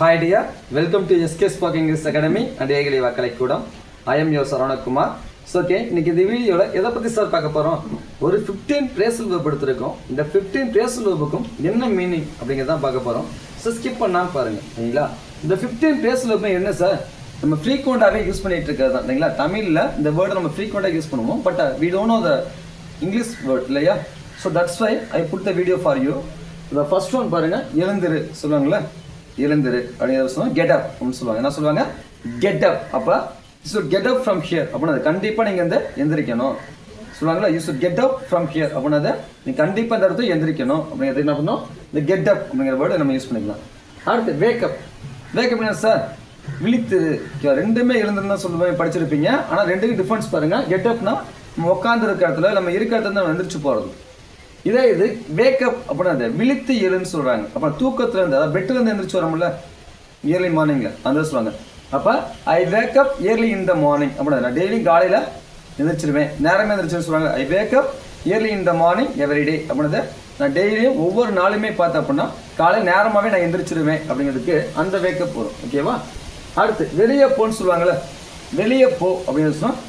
Hi dear, welcome to SK Spark English Academy and ஏகலை வாக்கலைக்கூடம். I am your Saravanakumar. So okay, இன்னைக்கு இந்த வீடியோவில் எதை பற்றி சார் பார்க்க போகிறோம்? ஒரு 15 பிரேசல் வேர்ப் எடுத்துருக்கோம். இந்த 15 பிரேசல் வேர்புக்கும் என்ன மீனிங் அப்படிங்கிறதான் பார்க்க போகிறோம். ஸோ ஸ்கிப் பண்ணாமல் பாருங்கள், சரிங்களா? இந்த 15 பிரேசல் வேர்பு என்ன சார்? நம்ம ஃப்ரீக்வெண்ட்டாகவே யூஸ் பண்ணிட்டு இருக்கிறது தான், இல்லைங்களா? தமிழில் இந்த வேர்டை நம்ம ஃப்ரீக்வெண்ட்டாக யூஸ் பண்ணுவோம், but we don't know the English word, இல்லையா? So that's why I put the video for you. இந்த ஃபர்ஸ்ட் ஒன் பாருங்கள், எழுந்திரு சொல்லுவாங்களே, எழுந்திரு அப்படிங்கிறத சொல்லுவாங்க. கெட் அப் அப்படின்னு சொல்லுவாங்க. என்ன சொல்லுவாங்க? Get up. அப்போ you should get up from here அப்படின்னா கண்டிப்பாக நீங்கள் வந்து எந்திரிக்கணும் சொல்லுவாங்களா. You should get up from here அப்படின்னா நீ கண்டிப்பாக இந்த இடத்துல எந்திரிக்கணும் அப்படிங்கிறது என்ன பண்ணணும்? இந்த கெட் அப் அப்படிங்கிற வேர்டு நம்ம யூஸ் பண்ணிக்கலாம். அடுத்து வேக்கப். வேக்கப் என்ன சார்? விழித்திரு. ரெண்டுமே எழுந்திருந்தா சொல்லுவேன், படிச்சிருப்பீங்க. ஆனால் ரெண்டுக்கும் டிஃபரன்ஸ் பாருங்கள். கெட் அப்னா நம்ம உட்காந்து இருக்க இடத்துல, நம்ம இருக்க இடத்துல நம்ம எந்திரிச்சு போகிறது. இதே இது வேக்கப் அப்படின்னா விழித்து எழுன்னு சொல்கிறாங்க. அப்புறம் தூக்கத்துலேருந்து, அதாவது பெட்டிலேருந்து எந்திரிச்சு வரோம்ல இயர்லி மார்னிங்கில், அந்த சொல்லுவாங்க. அப்போ I wake up early in the morning அப்படின்னா நான் டெய்லி காலையில் எந்திரிச்சிருவேன், நேரமே எந்திரிச்சுன்னு சொல்லுவாங்க. I wake up early in the morning everyday அப்படின்னா நான் டெய்லியும் ஒவ்வொரு நாளுமே பார்த்தேன் அப்படின்னா காலை நேரமாகவே நான் எந்திரிச்சிருவேன் அப்படிங்கிறதுக்கு அந்த வேக்கப் வரும். ஓகேவா? அடுத்து வெளியே போன்னு சொல்லுவாங்கள்ல, வெளியே போ அப்படின்னு சொன்னால்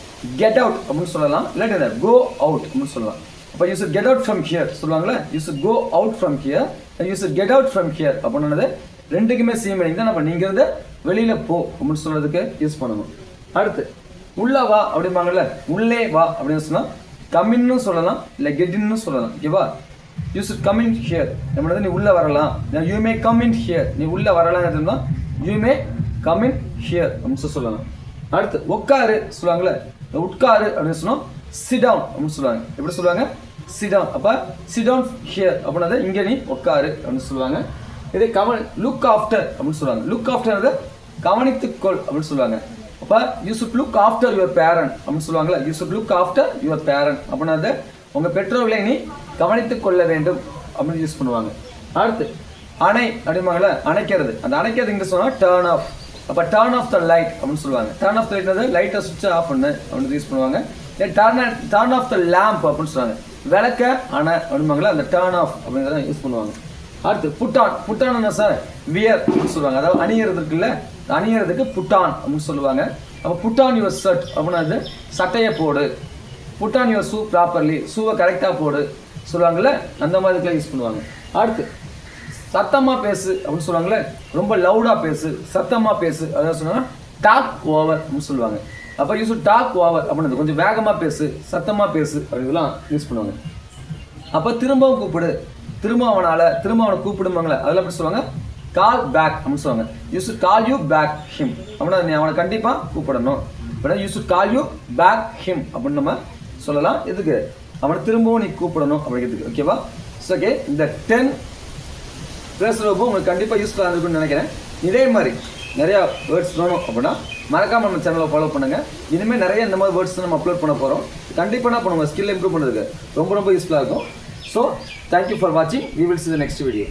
கெட் அவுட் அப்படின்னு சொல்லலாம், இல்லாட்டி கோ அவுட் அப்படின்னு சொல்லலாம். அப்போ you should get out from here சொல்லுவாங்களே, you should go out from here, you should get out from here அப்படின்னது ரெண்டுக்குமே சேம் மீனிங் தான். நம்ம நீங்கிறது வெளியில் போ அப்படின்னு சொல்கிறதுக்கு யூஸ் பண்ணணும். அடுத்து உள்ள வா அப்படிம்பாங்கல்ல, உள்ளே வா அப்படின்னு சொன்னால் கம்மின்னு சொல்லலாம், இல்லை கெட்டின்னு சொல்லலாம். ஓகேவா? You should come in here அப்படின்றது நீ உள்ளே வரலாம், you may come in here, நீ உள்ளே வரலாம்னு you may come in here அப்படின்னு சொல்லலாம். அடுத்து உட்காரு சொல்லுவாங்களே, உட்காரு அப்படின்னு சொன்னோம் சிட் டவுன் அப்படின்னு சொல்லுவாங்க. எப்படி சொல்லுவாங்க? Sit down. அப்போ சிட் டவுன் ஹியர் அப்படின்னா இங்கே நீ உட்காரு அப்படின்னு சொல்லுவாங்க. இதே லுக் ஆஃப்டர் அப்படின்னு சொல்லுவாங்க. லுக் ஆஃப்டர் கவனித்துக்கொள் அப்படின்னு சொல்லுவாங்க. அப்போ you should look after your parent அப்படின்னு சொல்லுவாங்களா. You should look after your parent அப்படின்னா உங்கள் பெற்றோர்களை நீ கவனித்துக் கொள்ள வேண்டும் அப்படின்னு யூஸ் பண்ணுவாங்க. அடுத்து அணை அப்படிம்பாங்களா, அணைக்கிறது. அந்த அணைக்கிறது இங்கே சொன்னால் டர்ன் ஆஃப். அப்போ டர்ன் ஆஃப் த லைட் அப்படின்னு சொல்லுவாங்க. டர்ன் ஆஃப் த லைட் லைட்டை சுவிட்ச் ஆஃப் பண்ணு அப்படின்னு யூஸ் பண்ணுவாங்க. டர்ன் ஆஃப் த லேம்ப் அப்படின்னு சொல்லுவாங்க. விளக்க அணை அப்படிம்பாங்களா, அந்த டர்ன் ஆஃப் அப்படிங்கிறத யூஸ் பண்ணுவாங்க. அடுத்து புட்டான். புட்டான் என்ன சார்? வியர் அப்படின்னு சொல்லுவாங்க. அதாவது அணியறதுக்கு இல்லை, அணியறதுக்கு புட்டான் அப்படின்னு சொல்லுவாங்க. அப்போ புட்டான் யுவர் ஷர்ட் அப்படின்னா சட்டையை போடு. புட்டான் யுவர் ஷூ ப்ராப்பர்லி, ஷூவை கரெக்டாக போடு சொல்லுவாங்கள்ல, அந்த மாதிரிக்கெல்லாம் யூஸ் பண்ணுவாங்க. அடுத்து சத்தமாக பேசு அப்படின்னு சொல்லுவாங்களே, ரொம்ப லவுடாக பேசு, சத்தமாக பேசு, அதாவது சொன்னாங்கன்னா டாக் ஓவர் அப்படின்னு சொல்லுவாங்க. அப்போ யூஸ் டாக் ஓவர் அப்படின்றது கொஞ்சம் வேகமாக பேசு, சத்தமாக பேசு அப்படின்லாம் யூஸ் பண்ணுவாங்க. அப்போ திரும்பவும் கூப்பிடு, திரும்ப அவனை கூப்பிடுவாங்களே, அதெல்லாம் எப்படி சொல்லுவாங்க? கால் பேக் அப்படின்னு சொல்லுவாங்க. You should call you back him அப்படின்னா நீ அவனை கண்டிப்பாக கூப்பிடணும் அப்படின்னா you should call you back him அப்படின்னு நம்ம சொல்லலாம். எதுக்கு? அவனை திரும்பவும் நீ கூப்பிடணும் அப்படிங்கிறதுக்கு. ஓகேவா? ஸோ ஓகே, இந்த 10 பிரேசல் வேர்பும் உங்களுக்கு கண்டிப்பாக யூஸ்ஃபுல்லாக இருக்குன்னு நினைக்கிறேன். இதே மாதிரி நிறையா வேர்ட்ஸ் வேணும் அப்படின்னா மறக்காமல் நம்ம சேனலை ஃபாலோ பண்ணுங்கள். இனிமேல் நிறைய இந்த மாதிரி வேர்ட்ஸ் நம்ம அப்லோட் பண்ண போகிறோம். கண்டிப்பாக என்ன பண்ணுவோம், ஸ்கில் இம்ப்ரூவ் பண்ணுறதுக்கு ரொம்ப யூஸ்ஃபுல்லாக இருக்கும். ஸோ தேங்க்யூ ஃபார் வாட்சிங். We will see the next video.